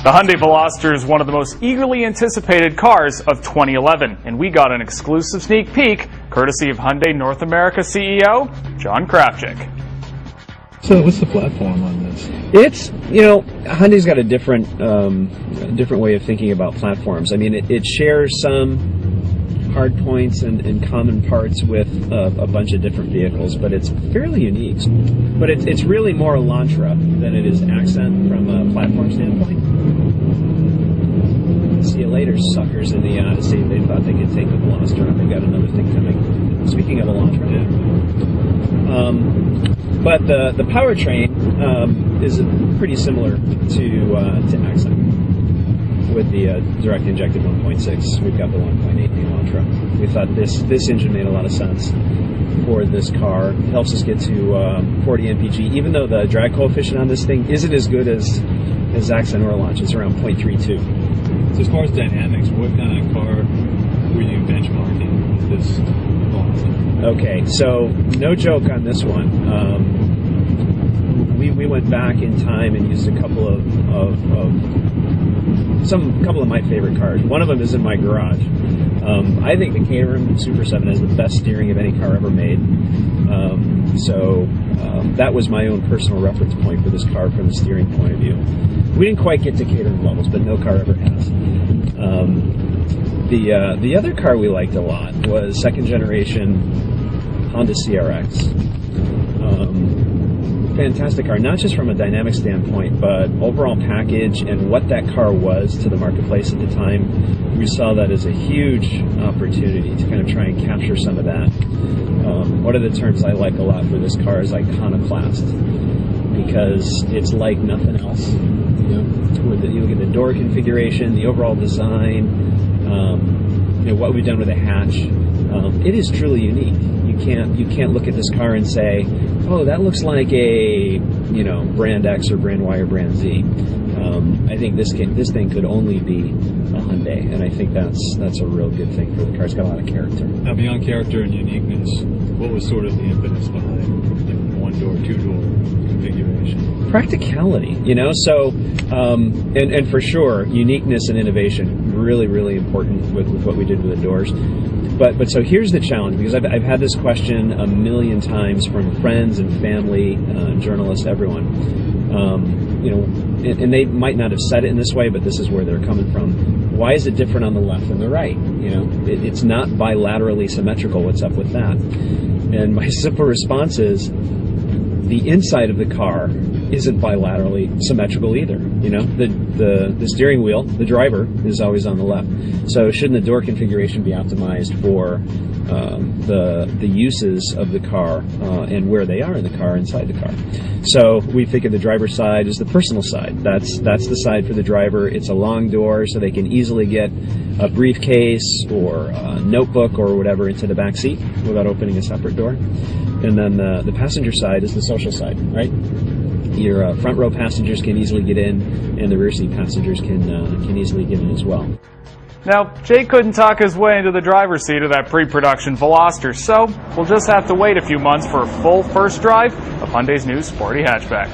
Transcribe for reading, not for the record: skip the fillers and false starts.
The Hyundai Veloster is one of the most eagerly anticipated cars of 2011, and we got an exclusive sneak peek courtesy of Hyundai North America CEO John Krafchick. So what's the platform on this? It's, Hyundai's got a different way of thinking about platforms. I mean, it shares some hard points and common parts with a bunch of different vehicles, but it's fairly unique. But it's really more Elantra than it is accent from a platform standpoint. See you later, suckers in the Odyssey. They thought they could take the Veloster, and they've got another thing coming. Speaking of Elantra, but the powertrain is pretty similar to accent. With the direct injected 1.6, we've got the 1.8 Elantra. We thought this engine made a lot of sense for this car. It helps us get to 40 mpg, even though the drag coefficient on this thing isn't as good as accent or launch. It's around 0.32. So as far as dynamics, what kind of car were you benchmarking with this Veloster? Okay, so no joke on this one. We went back in time and used a couple of my favorite cars. One of them is in my garage. I think the Caterham Super 7 has the best steering of any car ever made. So that was my own personal reference point for this car from the steering point of view. We didn't quite get to Caterham levels, but no car ever has. The other car we liked a lot was second generation Honda CRX. Fantastic car, not just from a dynamic standpoint, but overall package and what that car was to the marketplace at the time. We saw that as a huge opportunity to kind of try and capture some of that. One of the terms I like a lot for this car is iconoclast, because it's like nothing else. You look at the door configuration, the overall design, what we've done with the hatch. It is truly unique. You can't look at this car and say, oh, that looks like a brand X or brand Y or brand Z. I think this thing could only be a Hyundai, and I think that's a real good thing for the car. It's got a lot of character. Now, beyond character and uniqueness, what was sort of the impetus behind one-door, two-door configuration? Practicality, so and for sure, uniqueness and innovation really, really important with what we did with the doors. But so here's the challenge, because I've had this question a million times from friends and family, journalists, everyone. And they might not have said it in this way, but this is where they're coming from. Why is it different on the left and the right? It's not bilaterally symmetrical. What's up with that? And my simple response is, the inside of the car isn't bilaterally symmetrical either. The steering wheel, the driver, is always on the left. So shouldn't the door configuration be optimized for the uses of the car and where they are in the car, inside the car? So we think of the driver's side as the personal side. That's the side for the driver. It's a long door, so they can easily get a briefcase or a notebook or whatever into the back seat without opening a separate door. And then the passenger side is the social side, right? Your front row passengers can easily get in, and the rear seat passengers can easily get in as well. Now, Jay couldn't talk his way into the driver's seat of that pre-production Veloster, so we'll just have to wait a few months for a full first drive of Hyundai's new sporty hatchback.